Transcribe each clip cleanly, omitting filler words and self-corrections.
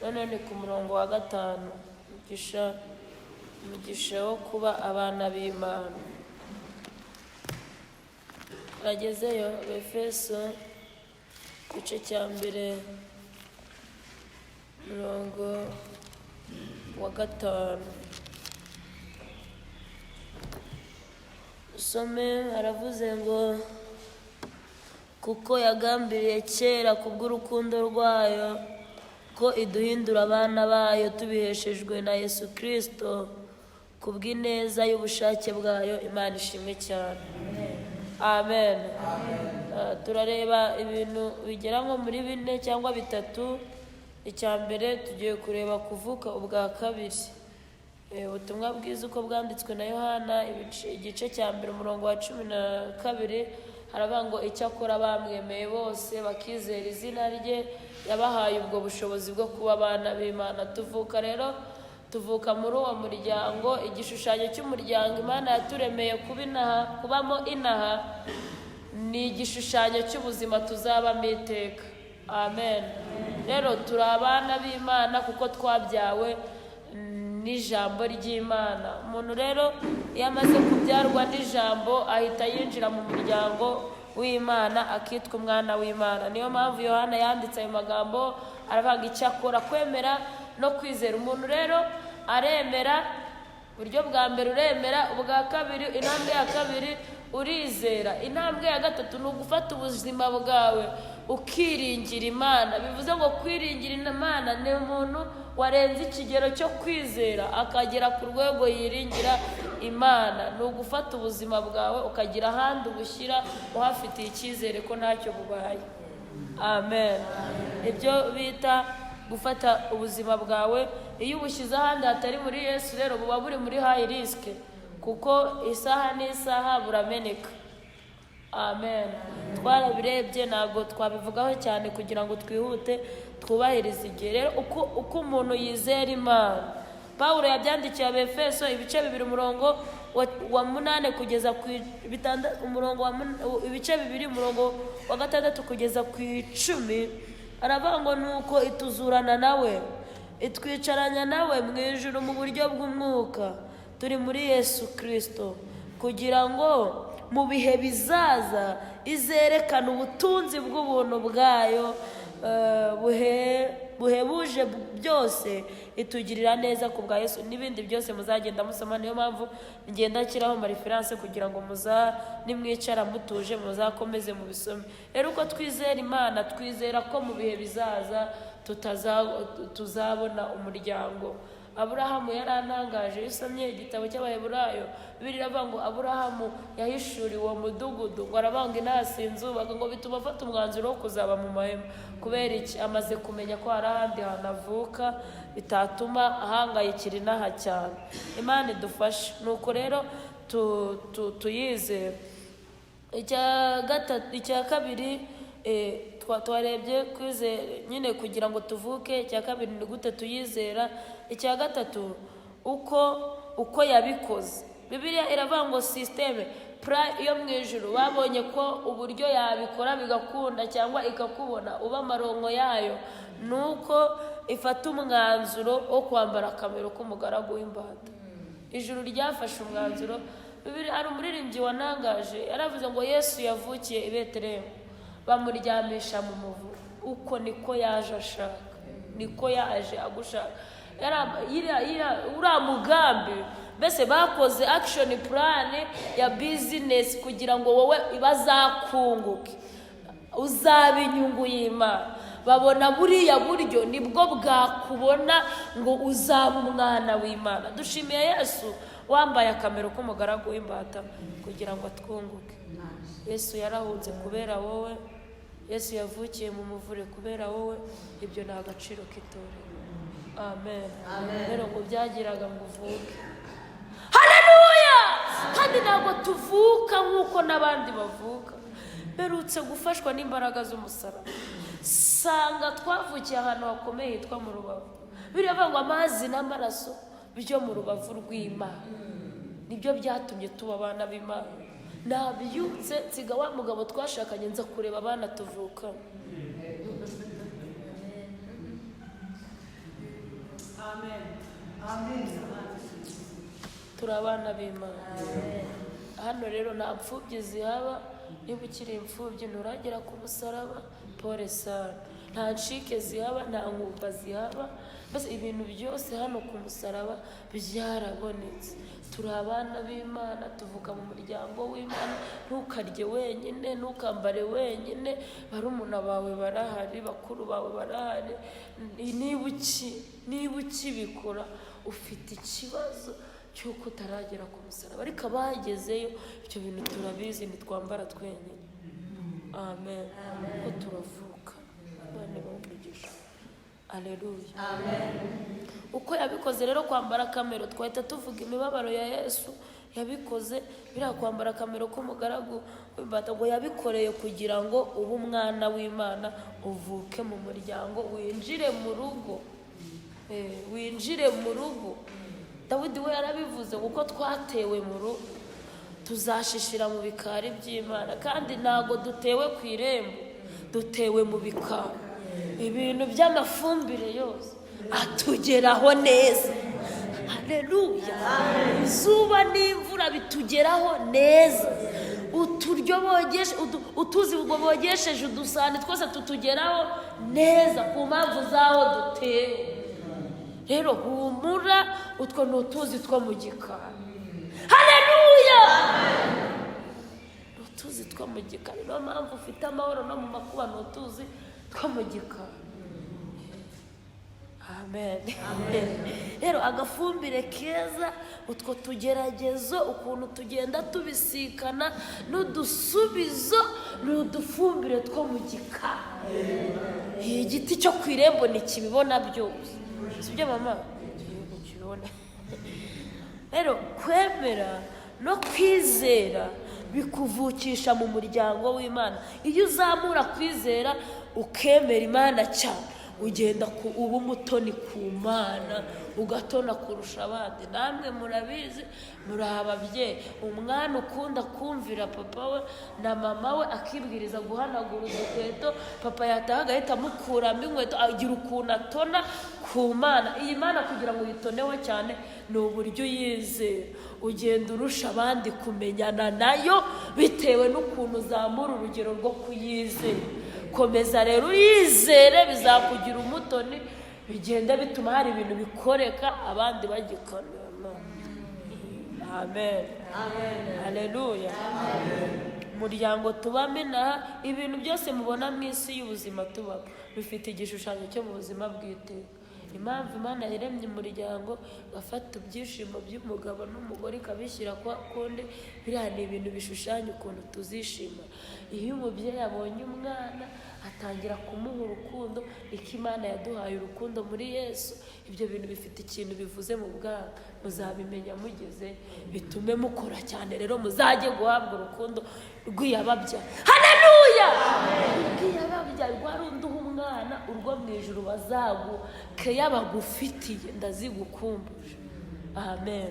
none ni ku murongo wa 5. umugisha wo kuba abana b'Imana. Agezeyo Efeso igice cya mbere murongo wa 5. Usome, aravuze ngo kuko yagambiriye kera kubw'urukundo rwayo ko iduhindura abana bayo tubiheshejwe na Yesu Kristo kubw'ineza y'ubushake bwayo. Imana ishimwe cyane. Amen. Turareba ibintu bigera nko muri 4 cyangwa 3. Icya mbere tugiye kureba kuvuka ubwa kabiri. Ubutumwa bwiza uko bwanditswe na Yohana igice cya mbere umurongo wa 12 haravuga ngo icyakora bamwemeye bose bakizera izina rye yabahaye ubwo bushobozi bwo kuba abana b'Imana. Tuvuka muri uwo muryango. Igishushanyo cy'umuryango Imana yaturemeye kubamo inaha ni igishushanyo cy'ubuzima tuzabamo iteka. Amen. Rero turi abana b'Imana kuko twabyawe n'ijambo ry'Imana. Umuntu rero iyo amaze kubyarwa n'ijambo ahita yinjira mu muryango w'Imana akitwa umwana w'Imana. Niyo mpamvu Yohana yanditse ayo magambo aravuga icyakora kwemera no kwizera. Umuntu rero aremera, buryo bwa mbere uremera, ubwa kabiri, intambwe ya kabiri urizera, intambwe ya gatatu ni ugufata ubuzima bwawe ukiringira Imana. Bivuze ngo kwiringira Imana ni umuntu warenze ikigero cyo kwizera akagera ku rwego yiringira Imana. Ni ugufata ubuzima bwawe ukagira ahandi ubushyira uhafitiye icyizere ko ntacyo bubaye. Amen. Ibyo bita gufata ubuzima bwawe. Iyo ubushyize ahandi hatari muri Yesu rero buba buri muri high risk, kuko isaha n'isaha burameneka. Amen. Twarabirebye ntabwo twabivugaho cyane kugira ngo twihute twubahirize igihe. Rero uko umuntu yizera Imana, Pawulo yabyandikiye Abefeso ibice 2 umurongo wa 8 kugeza ku 6, ibice 2 umurongo wa 6 kugeza ku 10. Aravuga ngo nuko ituzurana nawe, itwicaranya nawe mu ijuru mu buryo bw'umwuka turi muri Yesu Kristo, kugira ngo mu bihe bizaza izerekana ubutunzi bw'ubuntu bwayo buhebuje byose itugirira neza ku bwa Yesu. N'ibindi byose muzagenda musoma. Niyo mpamvu ngenda nshyiraho reference kugira ngo nimwicara mutuje muzakomeze mu bisome. Rero uko twizera Imana, twizera ko mu bihe bizaza tuzabona umuryango. Aburahamu yarantangaje. Iyo usomye igitabo cy'Abaheburayo, Bibiliya iravuga ngo Aburahamu yahishuriwe uwo mudugudu ngo arabanga inasinzubaka, ngo bituma afata umwanzuro wo kuzaba mu mahema. Kubera iki? Amaze kumenya ko hari ahandi hantu avuka bitatuma ahangayikira inaha cyane. Imana idufashe. Nuko rero tuyizere. Icya kabiri twarebye kwizera nyine kugira ngo tuvuke. Icya kabiri ni gute tuyizera. Icya gatatu uko yabikoze. Bibiliya iravuga ngo systeme yo mu ijuru babonye ko uburyo yabikora bigakunda cyangwa ikakubona uba amaronko yayo, nuko ifata umwanzuro wo kwambara akamero k'umugaragu w'imbata. Ijuru ryafashe umwanzuro. Bibiliya ari umuririmbyi wanangaje yaravuze ngo Yesu yavukiye i Betelehemu bamuryamisha mu muvu. Uko niko yaje ashaka, niko yaje agushaka. Uriya mugambi mbese bakoze action plan ya business kugira ngo wowe bazakunguke uzaba inyungu y'Imana. Babona buriya buryo nibwo bwakubona ngo uzaba umwana w'Imana. Dushimiye Yesu wambaye akamero k'umugaragu w'imbata kugira ngo atwunguke. Yesu yarahunze kubera wowe. Yesu yavukiye mu muvure kubera wowe. Ibyo ni agaciro k'itorero. Amen. Rero ngo byagiraga ngo uvuke. Haleluya! Kandi ntabwo tuvuka nk'uko n'abandi bavuka. Berutse gufashwa n'imbaraga z'umusaraba. Sanga twavukiye ahantu hakomeye hitwa mu rubavu. Biravuga ngo amazi n'amaraso byo mu rubavu rw'Imana nibyo byatumye tuba abana b'Imana. Nabyutse nsiga wa mugabo twashakanye nza kureba abana tuvuka. turi abana b'Imana. Hano rero nta mfubyi zihaba. Niba ukiri imfubyi nturagera ku musaraba, pole sana. Nta ncike zihaba, nta nkumva zihaba, mbese ibintu byose hano ku musaraba byarabonetse. Turi abana b'Imana, tuvuka mu muryango w'Imana. Ntukarye wenyine, ntukambare wenyine, barumuna bawe barahari, bakuru bawe barahari. Niba ukibikora ufite ikibazo cy'uko utaragera ku musaraba, ariko abagezeyo ibyo bintu turabizi, ntitwambara twenyine. Amen. Ko turavuka bane bamugisha. Aleluya. Amen. Uko yabikoze rero kwambara kamero, twahita tuvuga imibabaro ya Yesu yabikoze. Biriya kwambara kamero k'umugaragu w'imbata ngo yabikoreye kugira ngo ube umwana w'Imana, uvuke mu muryango, winjire mu rugo. Winjire mu rugo. Dawidi we yarabivuze, kuko twatewe mu rugo tuzashishira mu bikari by'Imana. Kandi ntago dutewe ku irembo, dutewe mu bikari. Ibintu by'amafumbire yose atugeraho neza. Haleluya. Izuba n'imvura bitugeraho neza. Uturyo bogeshe, utuzi ubwo bogesheje udusani twose tutugeraho neza ku mpamvu zaho dutewe. Rero humura, utwo n'utuzi two mu gikari. Haleluya. Utuzi two mu gikari, niyo mpamvu ufite amahoro no mu makuba, n'utuzi two mu gikari. Amen. Rero agafumbire keza, utwo tugeragezo ukuntu tugenda tubisikana n'udusubizo, n'udufumbire two mu gikari. Igiti cyo ku irembo ntikibibona byose, sibyo mama? Ntikibibona. Rero kwemera no kwizera bikuvukisha mu muryango w'Imana. Iyo uzamura kwizera ukemera Imana cyane, ugenda uba umutoni ku Mana, ugatona kurusha abandi. Namwe murabizi, muri ababyeyi. Umwana ukunda kumvira papa we na mama we, akibwiriza guhanagura udukweto, papa yataha agahita amukuramo inkweto, agira ukuntu atona ku Mana. Iyi Mana kugira ngo uyitoneho cyane ni uburyo yizera. Ugenda urusha abandi kumenyana nayo bitewe n'ukuntu uzamura urugero rwo kuyizera. Komeza rero uyizere, bizakugira umutoni, bigenda bituma hari ibintu bikoreka abandi bagikanira. Amen. Haleluya. Umuryango tubamo inaha, ibintu byose mubona mu isi y'ubuzima tubamo bifite igishushanyo cyo mu buzima bw'iteka. Impamvu Imana yaremye umuryango, gafata ibyishimo by'umugabo n'umugore ikabishyira kwa kundi, biriya ni ibintu bishushanya ukuntu tuzishima. Iyo umubyeyi abonye umwana atangira kumuha urukundo, niko Imana yaduhaye urukundo muri Yesu. Ibyo bintu bifite ikintu bivuze mu bwana, muzabimenya mugeze, bitume mukora cyane. Rero muzajye guhabwa urukundo rw'iyababya. Haleluya. Rw'iyababya rwarunduha umwana, urwo mu ijuru bazaguke yabagufitiye, ndazigukumbuje. Amen.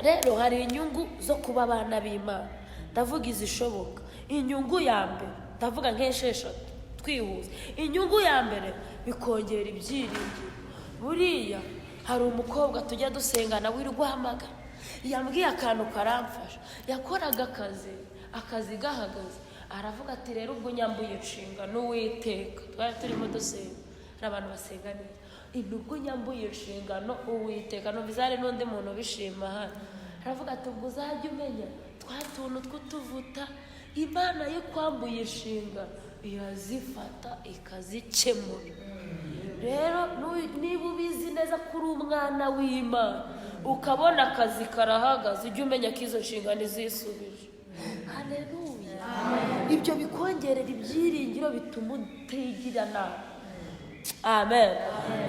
Rero hari inyungu zo kuba abana b'Imana. Ndavuga izishoboka. Inyungu ya mbere, ndavuga nk'esheshatu twihuza. Inyungu ya mbere, bikongera ibyiringiro. Buriya hari umukobwa tujya dusengana w'Irwamagana, yambwiye akantu karamfasha. Yakoraga akazi gahagaze, aravuga ati rero ubwo nyambuye inshingano Uwiteka. Twari turimo dusenga, hari abantu basenga neza. Ubwo nyambuye inshingano Uwiteka, n'ubizare n'undi muntu bishima hano. Aravuga ati ubwo uzajya umenya twa tuntu tw'utuvuta, Imana yo kwambuye inshingano irazifata ikazikemura. Rero niba ubizi neza kuri umwana w'Imana, ukabona akazi karahagaze, ujye umenya ko izo nshingano izisubije. Haleluya. Ibyo bikongerera ibyiringiro, bituma utigira nabi. Amen.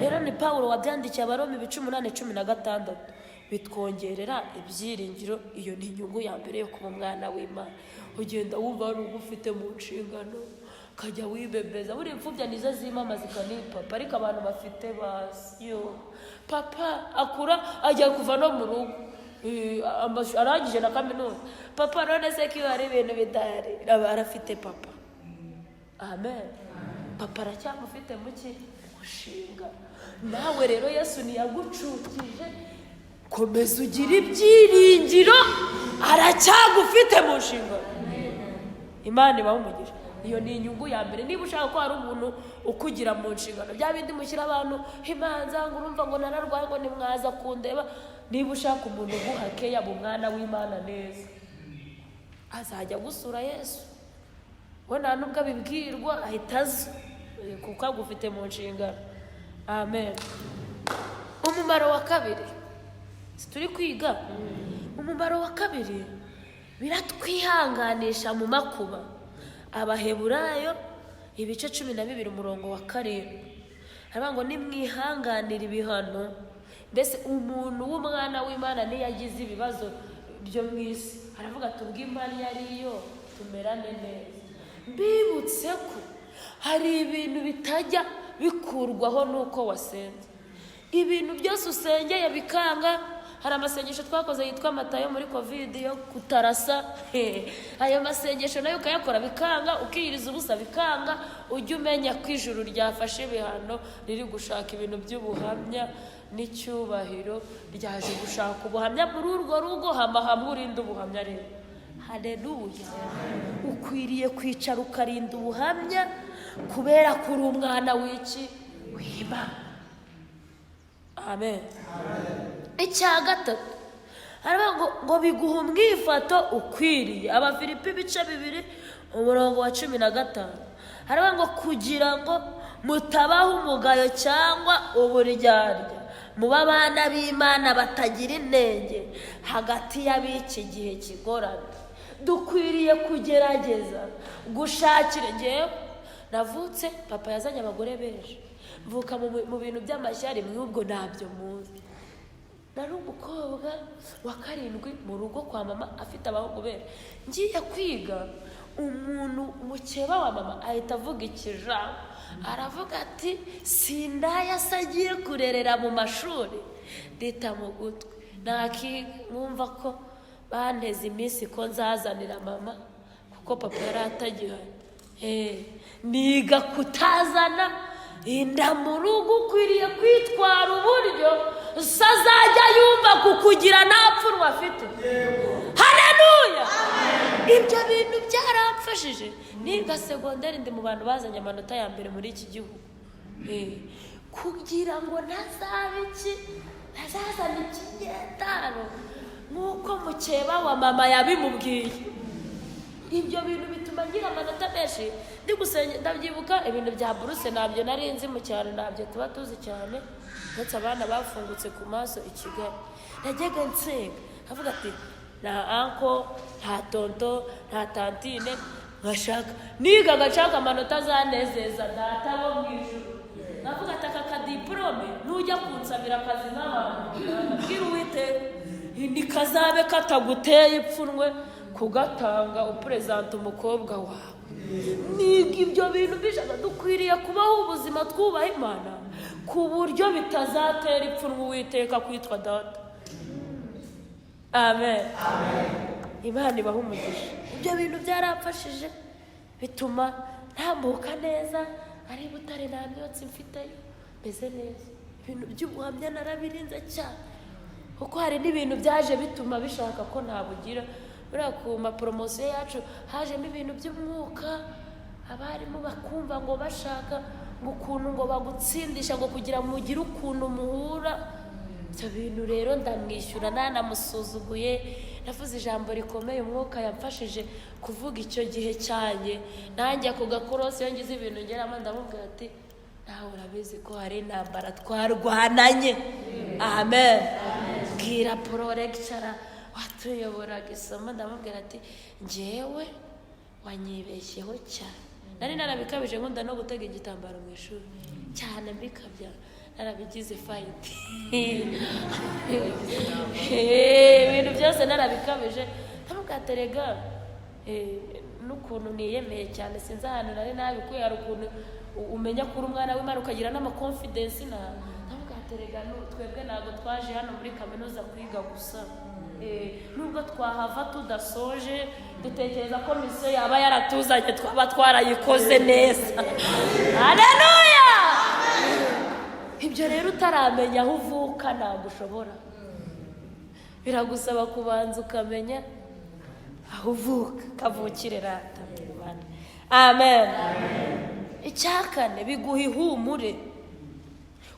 Rero ni Pawulo wabyandikiye Abaroma 8:16, bitwongerera ibyiringiro. Iyo ni inyungu ya mbere yo kuba umwana w'Imana. Ugenda wumva ari ugufite mu nshingano, kajya wibebeza. Buri imfubya nizo zimama zikanipapa, ariko abantu bafite basi papa akura ajya kuva no mu rugo, arangije na kaminuza. Papa none se ko hari ibintu bidahari, arafite papa. Amen. papa aracyamufite muki mushinga. Nawe rero Yesu ntiyagucukije, komeza ugire ibyiringiro, aracyagufite mu nshingano. Imana ibahe umugisha. Iyo ni inyungu ya mbere. Niba ushaka ko hari umuntu ukugira mu nshingano, bya bindi mushyira abantu imanza ngo urumva ngo nararwaye ngo nimwaza kundeba, niba ushaka umuntu uguha keya mu mwana w'Imana neza, azajya gusura Yesu. We nta nubwo abibwirwa, ahita aza kuko agufite mu nshingano. Amen. Umumaro wa kabiri turi kwiga, umumaro wa kabiri, biratwihanganisha mu makuba. Abaheburayo ibice 12 umurongo wa 7 haravuga ngo nimwihanganira ibihano. Mbese umuntu w'umwana w'Imana niyagize ibibazo byo mu isi, aravuga tubw'Imana yariyo tumerane neza. Mbibutse ko hari ibintu bitajya bikurwaho nuko wasenze. Ibintu byose usengeye bikanga. Hari amasengesho twakoze yitwa Matayo muri COVID yo kutarasa. Ayo masengesho nayo ukayakora bikanga, ukiyiriza ubusa bikanga. Ujye umenya ko ijuru ryafashe ibihano, riri gushaka ibintu by'ubuhamya n'icyubahiro, ryaje gushaka ubuhamya muri urwo rugo, hamwe urinda ubuhamya rero. Haleluya. Ukwiriye kwicara ukarinda ubuhamya kubera ko uri umwana w'iki w'Imana. Amen. Icya gatatu haravuga ngo biguha umwifato ukwiriye. Abafilipi ibice 2 umurongo wa 15 haravuga ngo kugira ngo mutabaho umugayo cyangwa uburyarya, muba abana b'Imana batagira inenge hagati y'ab'iki gihe kigorana. Dukwiriye kugerageza gushakira. Ngewe navutse papa yazanye abagore benshi, mvuka mu bintu by'amashyari, mwubwo ntabyo muzi. Nari umukobwa wa 7 mu rugo kwa mama afite abahungu benshi. Ngiye kwiga, umuntu mukeba wa mama ahita avuga ikijambo, aravuga ati sindaya agiye kurerera mu mashuri ndita mu gutwi. Numva ko banteze iminsi ko nzazanira mama kuko papa yari atagihari. Niga kutazana inda mu rugo. Ukwiriye kwitwara uburyo uzajya yumva kukugira nta pfunwe afite. Haleluya. Ibyo bintu byaramfashije. Niga segonderi ndi mu bantu bazanye amanota ya mbere muri iki gihugu, kugira ngo ntazazana ikinyetano nk'uko mukeba wa mama yabimubwiye. Ibyo bintu bituma ngira amanota menshi. Ndi gusenya ndabyibuka ibintu bya buruse nabyo nari nzi mu cyaro, nabyo tuba tuzi cyane, ndetse abana bafungutse ku maso i Kigali. Najyaga nsenga avuga ati nta anko, nta tonto, nta tantine ngashaka. Niga gashaka amanota azanezeza data wo mu ijuru. Navuga ati aka diplome nujya kunsabira akazi n'abantu, bwira Uwiteka nikazabe kataguteye ipfunwe kugatanga upresenta umukobwa wawe. Niga ibyo bintu bishaka. Dukwiriye kubaho ubuzima twubaha Imana ku buryo bitazatera ipfunwe Uwiteka kwitwa data. Amen. Imana ibahe umugisha. Ibyo bintu byarafashije bituma ntambuka neza, ari butare nta myotsi mfiteyo, meze neza. Ibintu by'ubuhamya narabirinze cyane kuko hari n'ibintu byaje bituma bishaka ko ntabugira. Buriya ku maporomosiyo yacu hajemo ibintu by'umwuka, abarimu bakumva ngo bashaka ngo ukuntu ngo bagutsindisha ngo kugira mugire ukuntu muhura. Ibyo bintu rero ndamwishyura, nanamusuzuguye. Navuze ijambo rikomeye umwuka yamfashije kuvuga icyo gihe cyanjye. Nanjye ku gakorosi iyo ngize ibintu ngeramo ndamubwira ati nawe urabizi ko hari intambara twarwananye. Amen. Bwira prolectora watuyoboraga isomo, ndamubwira ati njyewe wanyibeshyeho cyane. Nari narabikabije nkunda no gutega igitambaro mu ishuri cyane, mbikabya narabigize fight. Ibintu byose narabikabije. Ndamubwira ati rega n'ukuntu niyemeye cyane sinzi ahantu nari nabikuye. Hari ukuntu umenya kuri umwana w'Imana ukagira n'ama confidence na. Ndamubwira ati aterega twebwe ntabwo twaje hano muri kaminuza kwiga gusa, nubwo twahava tudasoje dutekereza ko misiyo yaba yaratuzanye twaba twarayikoze neza. Haleluya! Ibyo rero utaramenya aho uvuka ntabwo ushobora, biragusaba kubanza ukamenya aho uvuka, kavukire rata. Amen. Icyakane biguha ihumure,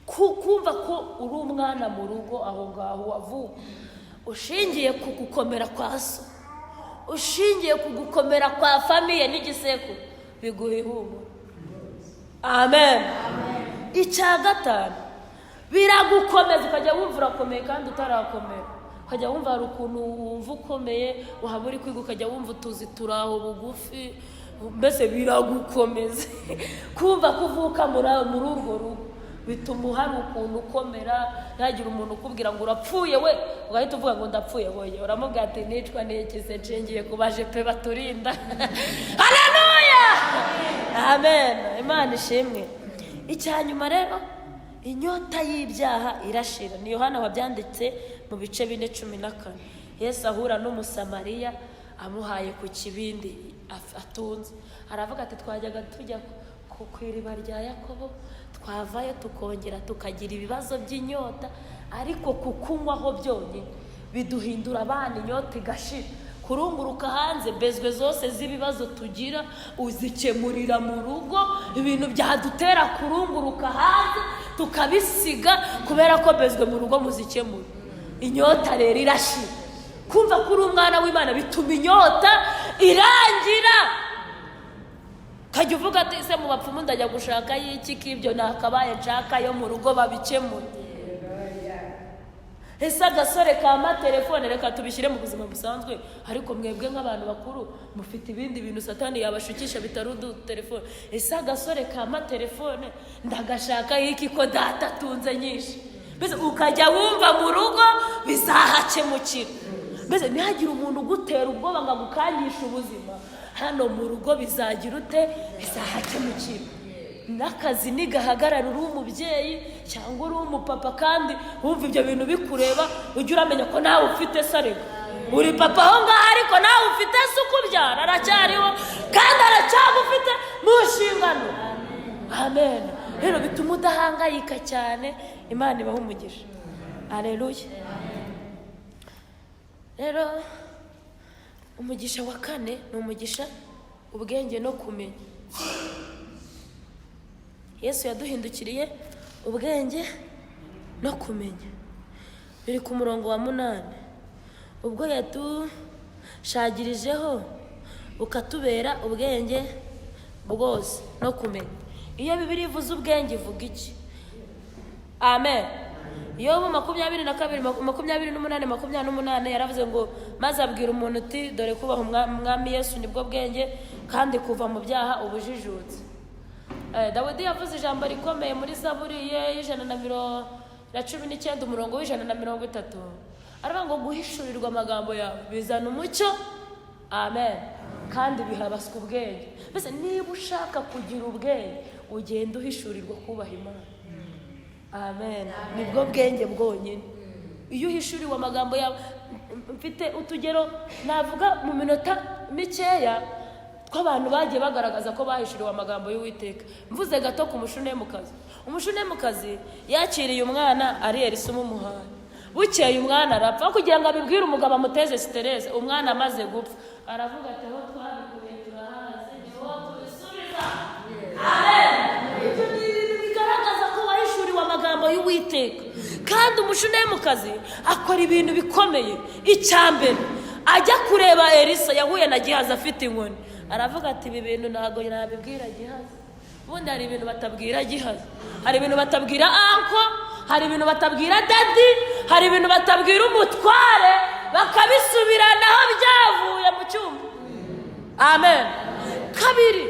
kumva ko uri umwana mu rugo aho ngaho wavuka, ushingiye ku gukomera kwa so, ushingiye ku gukomera kwa famiye n'igisekuru, biguha ihumure. Amen. Icya gatanu, biragukomeza ukajya wumva urakomeye kandi utarakomera, ukajya wumva hari ukuntu wumva ukomeye, waba uri kwiga ukajya wumva utuzi turaho bugufi, mbese biragukomeza. Kumva kuvuka muri urwo rugo bituma hari ukuntu ukomera, ntagira umuntu ukubwira ngo urapfuye we ugahita uvuga ngo ndapfuye woye, uramubwira ati nicwa n'ikize nshingiye ku baje pe baturinda. Haleluya! Amen. Imana ishimwe. Icyanyuma rero, inyota y'ibyaha irashira. Ni Yohana wabyanditse mu bice 4:14. Yesu ahura n'umusamariya amuhaye ku kibindi atunze, aravuga ati twajyaga tujya ku iriba rya Yakobo, twavayo tukongera tukagira ibibazo by'inyota, ariko kukunywaho byonyine biduhindura abana inyota igashira. Kurunguruka hanze bezwe zose z'ibibazo tugira uzikemurira mu rugo, ibintu byadutera kurunguruka hanze tukabisiga kubera ko bezwe mu rugo muzikemura. Inyota rero irashira. Kumva kuri umwana w'Imana bituma inyota irangira. Kajya uvuga ati ese mu bapfumu ndajya gushaka y'iki k'ibyo nakabaye nshaka yo mu rugo babikemura. Ese agasore kama telefone reka tubishyire mu buzima busanzwe, ariko mwebwe nk'abantu bakuru mufite ibindi bintu satani yabashukisha bitari telefone. Ese agasore kama telefone ndagashaka y'iki ko data atunze nyinshi, mbese ukajya wumva mu rugo bizahakemukira. Mbese ntihagire umuntu ugutera ubwoba ngo agukanyishe ubuzima, hano mu rugo bizagira ute, bizahakemukira. N'akazi nigahagarara uri umubyeyi cyangwa uri umupapa kandi wumva ibyo bintu bikureba, ujye uramenya ko nawe ufite sarega. Uri papa aho ngaho ariko nawe ufite se ukubyara aracyariho kandi aracyagufite mu nshingano. Amen. Rero bituma udahangayika cyane, Imana ibahe umugisha. Haleluya. Rero umugisha wa kane ni umugisha ubwenge no kumenya. Yesu yaduhindukiriye ubwenge no kumenya. Biri ku murongo wa 8. Ubwo yadushagirijeho ukatubera ubwenge bwose no kumenya. Iyo Bibiliya ivuze ubwenge ivuga iki? Amen. Yobu 22:28 yaravuze ngo maze abwira umuntu uti dore kubaha umwami Yesu nibwo bwenge kandi kuva mu byaha ubujijutse. Dawidi yavuze ijambo rikomeye muri Zaburi ye 119 umurongo w'130. Aravuga ngo guhishurirwa amagambo yawe bizana umucyo. Amen. Kandi bihabaswa ubwenge. Mbese niba ushaka kugira ubwenge ugenda uhishurirwa kubaha Imana. Amen. Nibwo bwenge bwonyine. Iyo uhishuriwe amagambo yawe, mfite utugero navuga mu minota mikeya tw'abantu bagiye bagaragaza ko bahishuriwe amagambo y'Uwiteka. Mvuze gato ku mushunemukazi. Umushunemukazi yakiriye umwana ari Elisa umuhaye. Bukeye umwana arapfa kugira ngo abibwire umugabo amuteze stress. Umwana amaze gupfa aravuga ati aho twabikuye turahaze niho tubisubiza. Amen. Ibyo ni ibintu bigaragaza ko wahishuriwe amagambo y'Uwiteka. Kandi umushunemukazi akora ibintu bikomeye. Icyambere ajya kureba Elisa yahuye na Gihazi afite inkoni. Aravuga ati ibi bintu ntago nabibwira Gihazi. Ubundi hari ibintu batabwira Gihazi, hari ibintu batabwira anko, hari ibintu batabwira dadi, hari ibintu batabwira umutware, bakabisubiranaho byavuye mu cyumba. Amen. Kabiri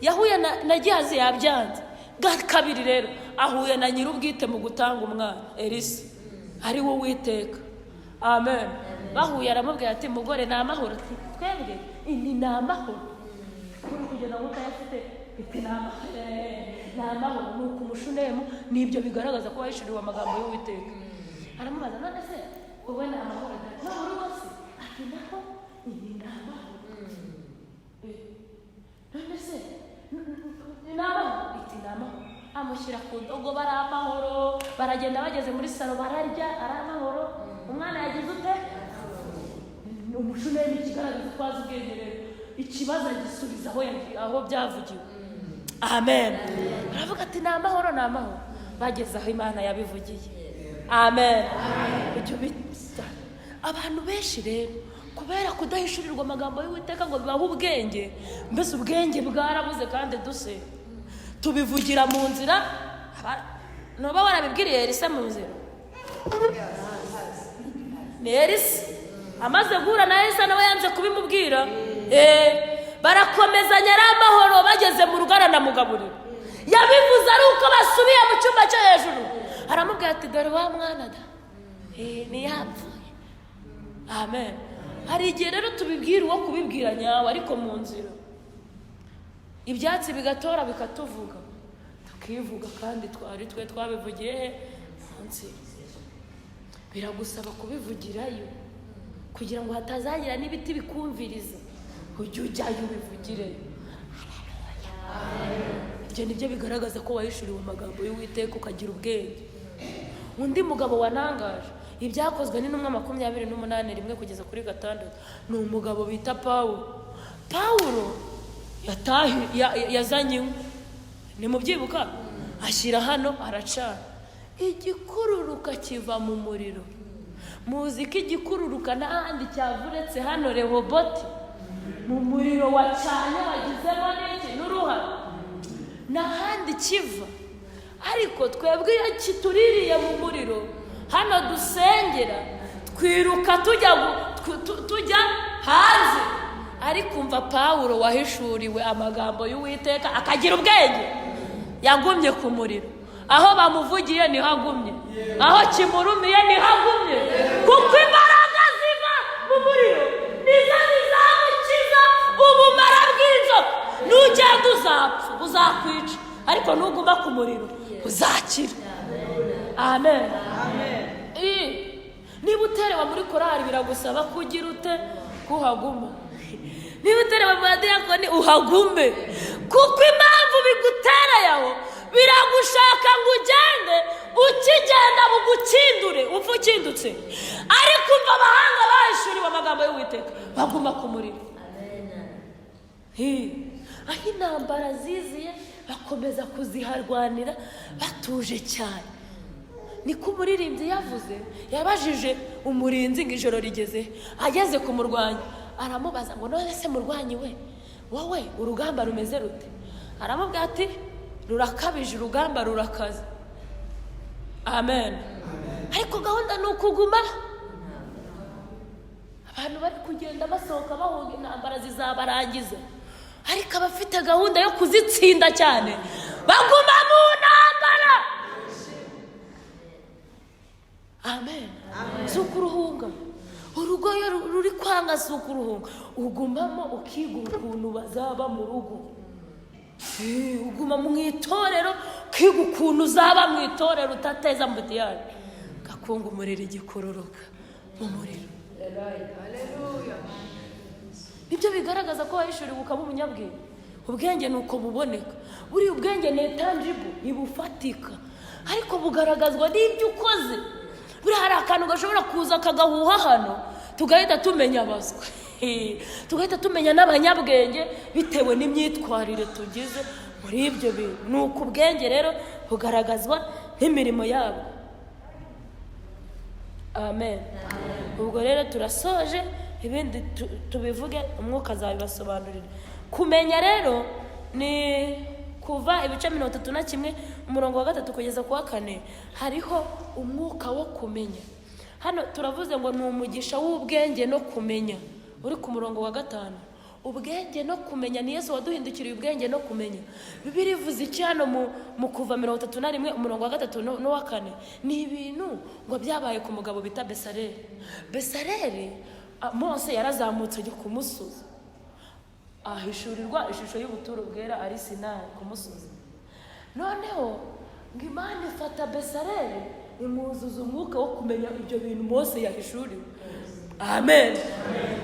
yahuye na Gihazi yabyanze. Kabiri rero ahuye na nyir'ubwite mu gutanga umwana Elisa ari wo Uwiteka. Amen. Bahuye aramubwira ati mugore ni amahoro. Twebwe ni amahoro. Kuri kugenda ngo kayafite iti ni amahoro. Ni uko umushunemu n'ibyo bigaragaza ko wahishuriwe amagambo y'Uwiteka. Aramubaza, none se wowe ni amahoro n'amahoro wose? Ati nako ni amahoro. None se ni amahoro? Iti ni amahoro. Amushyira ku ndogo, bari amahoro. Baragenda bageze muri salo bararya, ari amahoro. Umwana yagize ute? Umushunemu ikigaragaza ko azi ubwenge rero. Ikibazo agisubiza aho byavugiwe. Amen. Aravuga ati ni amahoro, ni amahoro. Bageze aho Imana yabivugiye. Amen. Icyo bita abantu benshi rero kubera kudahishurirwa amagambo y'Uwiteka ngo bibaho ubwenge, mbese ubwenge bwarabuze kandi duse tubivugira mu nzira. Noba warabibwiriye Elisa mu nzira? Ni Elisa amaze guhura na Elisa nawe yanze kubimubwira. Barakomezanya ari amahoro. Bageze mu rugo aranamugaburira. Yabivuze ari uko basubiye mu cyumba cyo hejuru. Aramubwira ati dore wa mwana da ntiyapfuye. Amen. Hari igihe rero tubibwira uwo kubibwira nyawe, ariko mu nzira ibyatsi bigatora bikatuvuga, tukivuga kandi twari twe twabivugiye mu nzira. Biragusaba kubivugirayo kugira ngo hatazagira n'ibiti bikumviriza, ujye ujyayo ubivugireyo. Ibyo nibyo bigaragaza ko wahishuriwe amagambo y'Uwiteka ukagira ubwenge. Undi mugabo wanangaje ibyakozwe n'intumwa 28:1-6 ni umugabo bita Pawulo. Pawulo yazanye inkwi, nimubyibuka, ashyira hano aracana, igikururuka kiva mu muriro. Muzi ko igikururuka n'ahandi cyavuretse hano Rehoboti mu muriro wacanye wagizemo n'iki n'uruhara n'ahandi kiva. Ariko twebwe iyo kituririye mu muriro hano dusengera twiruka tujya hanze. Ariko umva Pawulo wahishuriwe amagambo y'Uwiteka akagira ubwenge, yagumye ku muriro. Aho bamuvugiye niho agumye, aho kimurumiye niho agumye, kuko imbaraga ziva mu muriro nizo zizamukiza ubumara bw'inzoka. Nugenda uzapfa, uzakwica, ariko nuguma ku muriro uzakira. Amen. Niba uterewa muri korali biragusaba kugira ute? Kuhaguma. Niba uterewa mu badiyakoni uhagume, kuko impamvu bigutera yaho biragushaka ngo ugende, ukigenda bugukindure upfa ukindutse. Ariko umva abahanga bahishuriwe amagambo y'Uwiteka baguma ku muriro. Aho intambara ziziye bakomeza kuziharwanira batuje cyane. Niko umuririmbyi yavuze, yabajije umurinzi ngo ijoro rigeze, ageze ku murwanyi aramubaza ngo none se murwanyi we, wowe urugamba rumeze rute? Aramubwira ati rurakabije, urugamba rurakaze. Amen. Ariko gahunda ni ukuguma. Abantu bari kugenda basohoka bahunga intambara zizabarangiza, ariko abafite gahunda yo kuzitsinda cyane baguma mu ntambara. Amen. Sukuruhunga urugo ruri kwanga, sukuruhunga ugumamo ukiga ukuntu bazaba mu rugo. Uguma mu itorero ukiga ukuntu uzaba mu itorero utateza mbutiyari, gakunga umuriro igikororoka mu muriro. Haleluya. Ibyo bigaragaza ko wahishuriwe ukaba umunyabwenge. Ubwenge ni uko buboneka. Buri ubwenge ni tangible, ibufatika, ariko bugaragazwa n'ibyo ukoze. Buri hari akantu gashobora kuza kagahuha hano tugahita tumenya abaswa, tugahita tumenya n'abanyabwenge bitewe n'imyitwarire tugize muri ibyo bintu. Ni uko ubwenge rero bugaragazwa n'imirimo yabo. Amen. Ubwo rero turasoje, ibindi tubivuge umwuka azabibasobanurira. Kumenya rero ni kuva ibice 31:3 kugeza ku 4. Hariho umwuka wo kumenya. Hano turavuze ngo ni umugisha w'ubwenge no kumenya, uri ku murongo wa 5. Ubwenge no kumenya ni Yesu waduhindukiriye ubwenge no kumenya. Bibiliya ivuze iki hano mu kuva 31:3 no wa 4? Ni ibintu ngo byabaye ku mugabo bita Besareli. Besareli Mose yarazamutse ajya ku musozi, ahishurirwa ishusho y'ubuturo bwera ari Sinayi ku musozi. noneho ngo Imana ifata Bezaleli imuzuza umwuka wo kumenya ibyo bintu Mose yahishuriwe. Amen.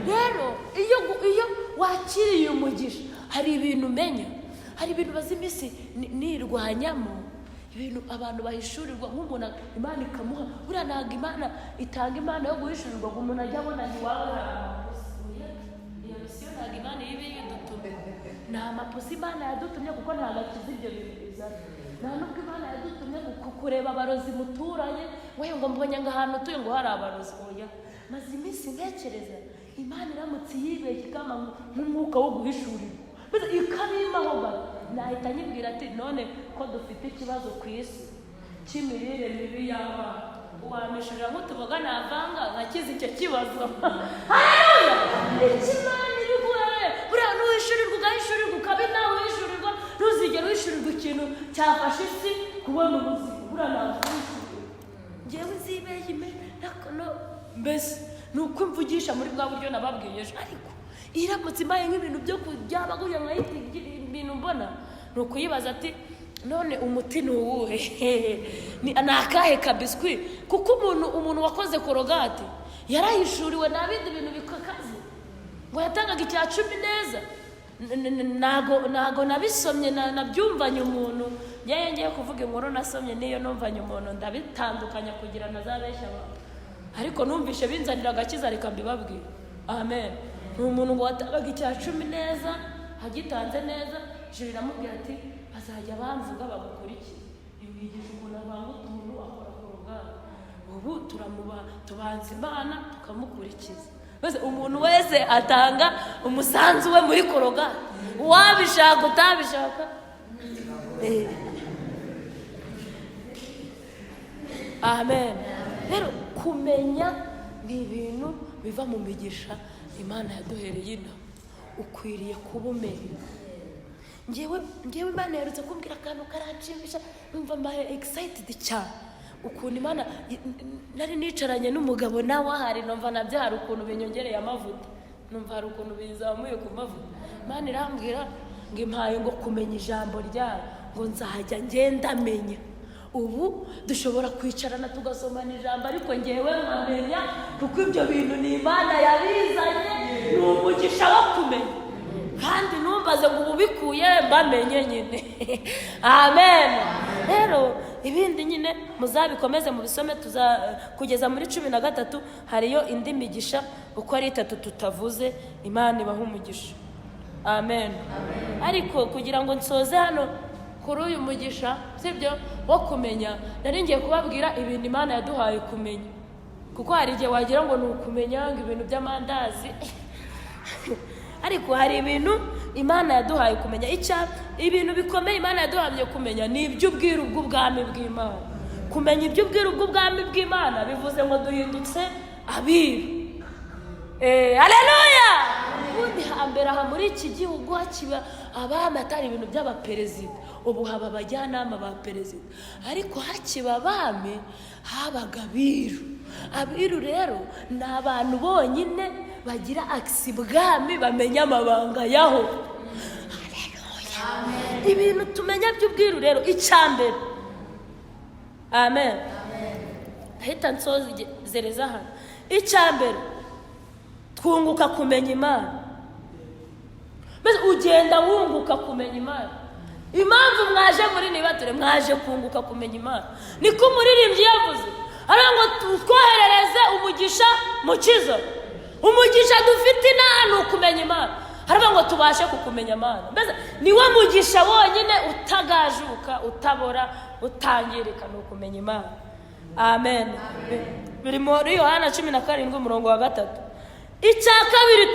Rero iyo wakiriye umugisha hari ibintu umenya, hari ibintu bazi iminsi nirwanyamo, ibintu abantu bahishurirwa nk'umuntu Imana ikamuha. Buriya ntabwo Imana itanga impano yo guhishurirwa ngo umuntu ajya abona ntiwaba hari amapusi. Iyo misiyo ntabwo Imana iba yidutumye, nta mapusi Imana yadutumye kuko nta gakiza ibyo bintu bizana. Nta nubwo Imana yadutumye kureba abarozi muturanye ngo mbonye ngo ahantu utuye ngo hari abarozi. Oya, maze iminsi ntekereza Imana iramutse yibeshye ikama nk'umwuka wo guhishurirwa ikabimaho gato, nahita nyibwira ati none ko dufite ikibazo ku isi cy'imirire mibi y'abana, wamishurira nk'utuboga navanga nkakiza icyo kibazo. Haleluya! Imana iri guhere buriya n'uwishurirwa ugahishurirwa ukabi nawe wishurirwa, ntuzigere wishurirwa ikintu cyafashe isi kubona ubuzima. Buriya ntabwo wishurirwa ngewe nzibeshye mbese ni uko mvugisha muri bwa buryo nababwiye ejo. Ariko iramutse imbaye nk'ibintu byo kuryaba gutya nkahita ibintu mbona, ni ukuyibaza ati none umuti ni uwuhe? Ni akahe kabiswi? Kuko umuntu wakoze korogati yarahishuriwe nta bindi bintu bikakaze ngo yatangaga icya 10 neza. Nago nabisomye nabyumvanye umuntu ngiye kuvuga inkuru nasomye niyo numvanye umuntu ndabitandukanya kugira nazabeshya abantu, ariko numvishe binzanira agakiza reka mbibabwira. Amen. Ni umuntu ngo watangaga icya 10 neza, hagitanze neza, ijuru riramubwira ati bazajya bamvuga bagukurikiye. Ibigisha umuntu abanguta umuntu akora korogati, ubu tubanza Imana tukamukurikiza. Bose umuntu wese atanga umusanzu we muri korogati, wabishaka utabishaka. Amen. Rero kumenya ni ibintu biva mu migisha Imana yaduhereye ino, ukwiriye kuba umenya. Ngewe Imana yarutse kumbwira akantu karanshimisha, numva mbaye excited cyane. Ukuntu Imana nari nicaranye n'umugabo nawe ahari, numva nabyo hari ukuntu binyongereye amavuta, numva hari ukuntu bizamuye ku mavuta. Imana irambwira ngo impaye ngo kumenya ijambo ryayo, ngo nzajya ngenda menya. Ubu dushobora kwicarana tugasomana ijambo ariko ngewe nkamenya, kuko ibyo bintu ni Imana yabizanye, ni umugisha wo kumenya. Kandi numbaze ngo ubikuye mbamenye nyine. Amen. Rero ibindi nyine muzabikomeze mu bisome kugeza muri 13 hariyo indi migisha uko ari 3 tutavuze. Imana ibaha umugisha. Amen. Ariko kugira ngo nsoze hano kuri uyu mugisha sibyo wo kumenya, nari ngiye kubabwira ibintu Imana yaduhaye kumenya, kuko hari igihe wagira ngo ni ukumenya ngo ibintu by'amandazi. Ariko hari ibintu Imana yaduhaye kumenya. Ibintu bikomeye Imana yaduhaye kumenya ni iby'ubwiru bw'ubwami bw'Imana. Kumenya iby'ubwiru bw'ubwami bw'Imana bivuze ngo duhindutse abiru. Haleluya! Ubundi hambere aha muri iki gihugu hakiba abami atari ibintu by'abaperezida, ubu haba abajyanama ba perezida. Ariko hakiba abami habaga abiru. Abiru rero ni abantu bonyine bagira akisi bwami, bamenya amabanga yaho. Haleluya! Ibintu tumenya by'ubwiru rero icyambere. Amen. Hita nsozereza hano. Icyambere twunguka kumenya Imana. Mbese ugenda wunguka kumenya Imana. Impamvu mwaje muri nibature mwaje kunguka kumenya Imana. Niko umuririmbyi yavuze, ngo twoherereze umugisha mukiza. Umugisha dufite n'ahantu kumenya Imana. Haravuga ngo tubashe kukumenya Imana. Mbese niwe mugisha wonyine utagajuka, utabora, utangirika no kumenya Imana. Amen. Biri muri Yohana 17:3. Icya kabiri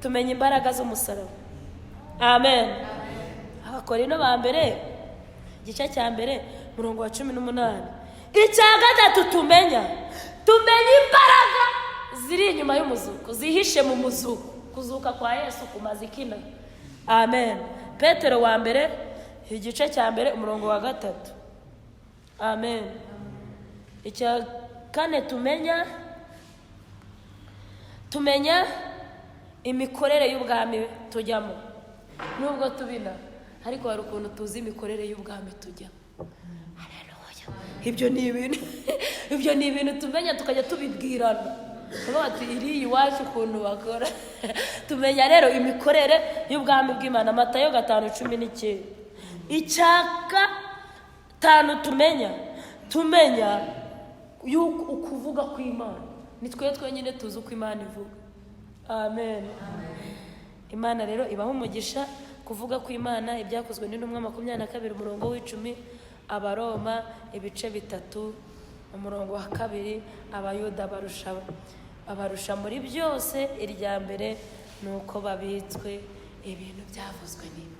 tumenye imbaraga z'umusaraba. Amen. Abakorino ba mbere igice cya mbere 18. Icya gatatu tumenya imbaraga ziri inyuma y'umuzuko, zihishe mu muzuko, kuzuka kwa Yesu kumaze ikina. Amen. Petero wa mbere igice cya mbere 3. Amen. Icya kane tumenya imikorere y'ubwami tujyamo. Nubwo tubina ariko hari ukuntu tuzi imikorere y'ubwami tujya. Ibyo ni ibintu tumenya tukajya tubibwirana. Bati iri iwacu ukuntu bakora. Tumenya rero imikorere y'ubwami bw'Imana. Matayo 5:19. Icyaka 5 tumenya yuko ukuvuga kw'Imana. Ni twenyine tuzi uko Imana ivuga. Amen. Imana rero ibaho umugisha kuvuga kw'Imana. Ibyakozwe n'intumwa 22:10. Abaroma ibice 3 umurongo wa 2. Abayuda abarusha muri byose. Irya mbere nuko babitswe ibintu byavuzwe n'Imana.